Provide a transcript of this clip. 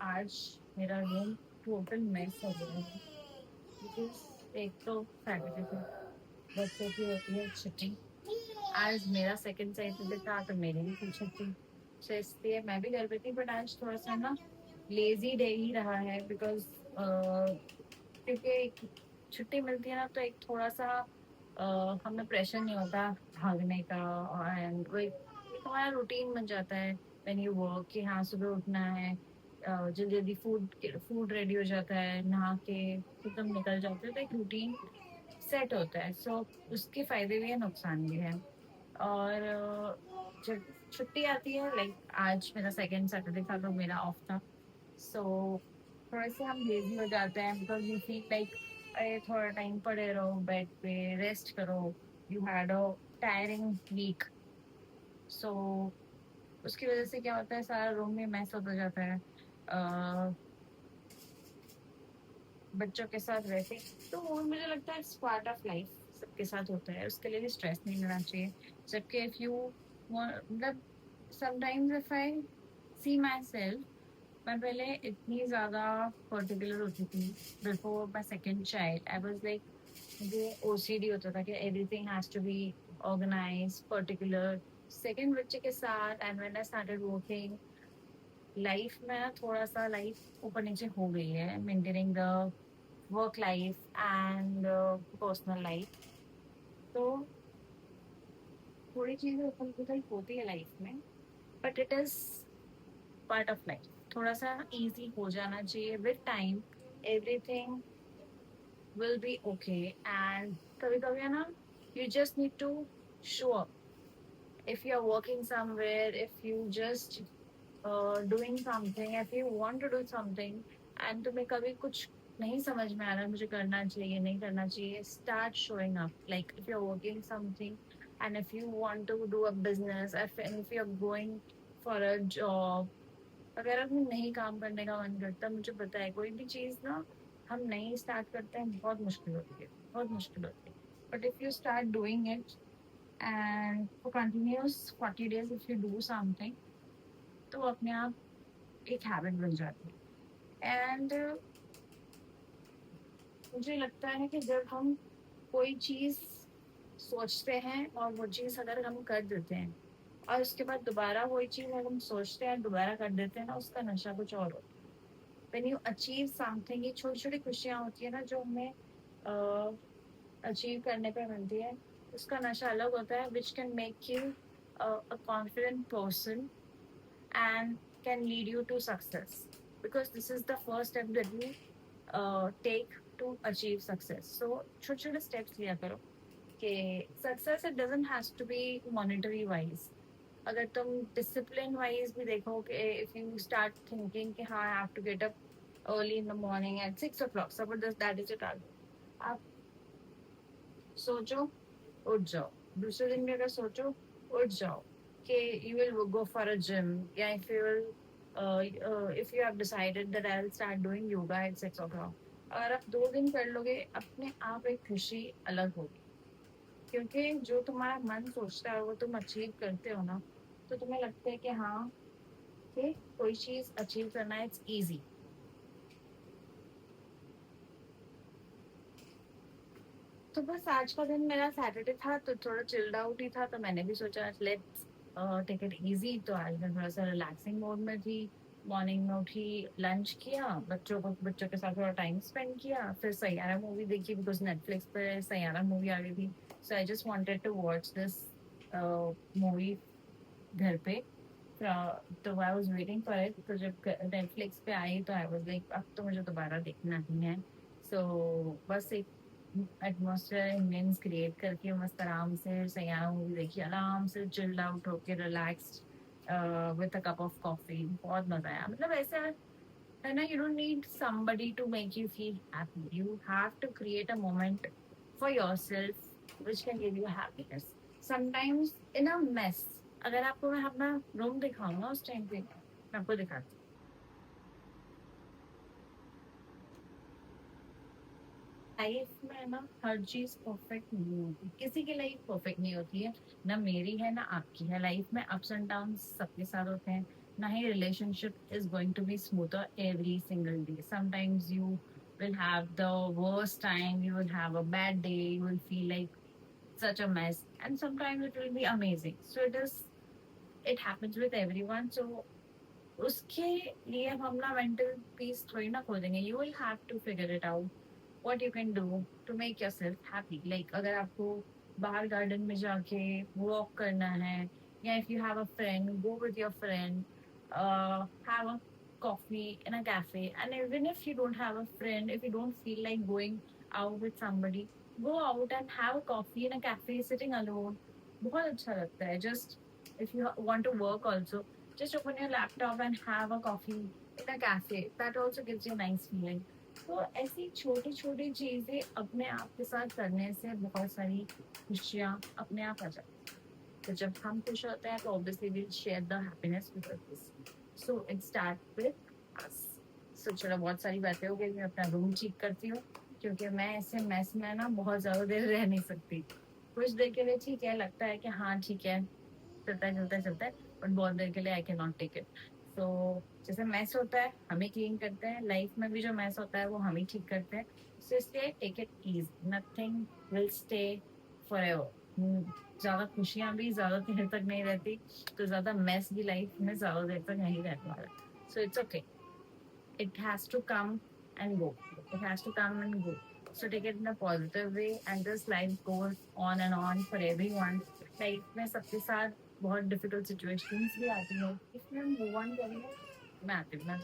आज मेरा room total mess हो गया है बिकॉज एक तो सैटरडे को बच्चों की होती है छुट्टी। आज मेरा सेकंड सैटरडे था तो मेरी भी थी छुट्टी, तो इसलिए मैं भी घर पे थी। बट आज थोड़ा सा ना लेजी डे ही रहा है बिकॉज क्योंकि एक छुट्टी मिलती है ना तो एक थोड़ा सा हमें प्रेशर नहीं होता भागने का। एंड वो एक हमारा रूटीन बन जाता है व्हेन यू वर्क कि हाँ सुबह उठना है, जल्दी जल्दी फूड रेडी हो जाता है, नहा के फिर तुम निकल जाते हो तो एक रूटीन सेट होता है। सो उसके फायदे भी है नुकसान भी है। और जब छुट्टी आती है लाइक आज मेरा सेकेंड सैटरडे था तो मेरा ऑफ था। सो थोड़े से हम लेजी हो जाते हैं बिकॉज यू फील लाइक अरे थोड़ा टाइम पड़े रहो बेड पे रेस्ट करो, you had a tiring week. So उसकी वजह से क्या होता है सारा रूम में मैस होता जाता है बच्चों के साथ वैसे। तो वो मुझे लगता है पार्ट ऑफ लाइफ, सबके साथ होता है, उसके लिए भी स्ट्रेस नहीं लेना चाहिए। जबकि इफ यू मतलब sometimes if I see myself, मैं पहले इतनी ज्यादा पर्टिकुलर होती थी before my second child. I was like मुझे ओसीडी होता था कि everything has to be organise particular. Second बच्चे के साथ and when I started working life में ना थोड़ा सा लाइफ ऊपर नीचे हो गई है maintaining the work life and personal life. तो थोड़ी चीजें उथल पुथल होती है लाइफ में, but it is part of life. थोड़ा सा इजी हो जाना चाहिए with time, everything will be okay. And कभी कभी है ना you just need to show up if you're working somewhere, if you just doing something, if you want to do something and तुम्हें कभी कुछ नहीं समझ में आ रहा मुझे करना चाहिए नहीं करना चाहिए, start showing up. Like if you're working something and if you want to do a business, if you're going for a job, अगर आपने नहीं काम करने का मन करता, मुझे पता है कोई भी चीज ना हम नहीं स्टार्ट करते हैं बहुत मुश्किल होती है, बहुत मुश्किल होती है। But if you start doing it and for continuous 40 days if you do something, तो वो अपने आप एक हैबिट बन जाती है। एंड मुझे लगता है कि जब हम कोई चीज सोचते हैं और वो चीज अगर हम कर देते हैं और उसके बाद दोबारा वही चीज अगर हम सोचते हैं दोबारा कर देते हैं ना, उसका नशा कुछ और होता है। व्हेन यू अचीव समथिंग, ये छोटी छोटी खुशियां होती है ना जो हमें अचीव करने पे मिलती है, उसका नशा अलग होता है which can make you a confident person and can lead you to success, because this is the first step that you take to achieve success. So छोटे छोटे steps लिया करो कि success it doesn't has to be monetary wise। अगर तुम discipline wise भी देखो कि if you start thinking कि हाँ I have to get up early in the morning at 6 o'clock, suppose that is your target, आप सोचो उठ जाओ। दूसरे दिन भी अगर सोचो उठ जाओ कि you will go for a gym, या if you have decided that I will start doing yoga at 6 o'clock, अगर आप 2 दिन कर लोगे अपने आप एक खुशी अलग होगी। क्योंकि जो तुम्हारा मन सोचता है वो तुम अचीव करते हो ना, तो तुम्हें लगता है कि हाँ कि कोई चीज अचीव करना इट्स इजी। तो बस आज का दिन मेरा सैटरडे था तो थोड़ा चिल्ड आउट ही था, तो मैंने भी सोचा लेट्स टेक इट इजी। तो आज मैं थोड़ा सा रिलैक्सिंग मोड में थी। मॉर्निंग में उठी, लंच किया, बच्चों के साथ थोड़ा टाइम स्पेंड किया, फिर सैयारा मूवी देखी बिकॉज नेटफ्लिक्स पे सैयारा मूवी आ गई थी। So I just wanted to watch this movie घर पे। तो I was waiting for it, तो जब नेटफ्लिक्स पे आई तो आई वाज लाइक अब तो मुझे दोबारा देखना ही है। सो बस एक एटमोसफेयर इमेंस क्रिएट करके मस्त आराम से सैयारा मूवी देखी, आराम से चिल्ड आउट होके relaxed with a cup of coffee. बहुत मजा आया। मतलब ऐसा है ना, you don't need somebody to make you feel happy, you have to create a moment for yourself which can give you happiness sometimes in a mess. अगर आपको मैं अपना रूम दिखाऊंगा उस टाइम पे, मैं आपको दिखाती लाइफ में ना हर चीज परफेक्ट नहीं होती, किसी की लाइफ परफेक्ट नहीं होती है, ना मेरी है ना आपकी है। लाइफ में अप्स एंड डाउन सबके साथ होते हैं। na hi relationship is going to be smoother every single day. Sometimes you will have the worst time, you will have a bad day, you will feel like such a mess, and sometimes it will be amazing. So it happens with everyone. So उसके लिए हम ना mental peace थोड़ी ना खो देंगे. You will have to figure it out what you can do to make yourself happy. Like अगर आपको बाहर गार्डन में जाके वॉक करना है, या if you have a friend, go with your friend, have a coffee in a cafe. And even if you don't have a friend, if you don't feel like going out with somebody, go out and have a coffee in a cafe sitting alone. बहुत अच्छा लगता है. Just if you want to work also, just open your laptop and have a coffee in a cafe. That also gives you a nice feeling. तो ऐसी छोटी छोटी चीजें अपने आप के साथ करने से बहुत सारी खुशियाँ अपने आप आ जाती हैं. तो जब हम खुश होते हैं तो obviously will share the happiness with others. So it start with us. So चलो, बहुत सारी बातें हो गई. मैं अपना रूम ठीक करती हूँ, क्योंकि मैं ऐसे मैस में ना बहुत ज्यादा देर रह नहीं सकती. कुछ देर के लिए ठीक है, लगता है कि हाँ ठीक है, चलता है, बट बहुत देर के लिए I can not take it. So जैसे मैस होता है हम ही क्लीन करते हैं, लाइफ में भी जो मैस होता है वो हम ही ठीक करते हैं. सो इसलिए take it is, nothing will stay forever. ज्यादा खुशियां भी ज्यादा देर तक नहीं रहती, तो ज्यादा मैस भी लाइफ में ज्यादा देर तक नहीं रहने वाला. So it's okay, it has to come and go. It has to come and go. So take it in a positive way, and this life goes on and on for everyone. Life में सबके साथ बहुत difficult situations भी आती हैं. इसमें move on करना, मैं आती हूँ ना.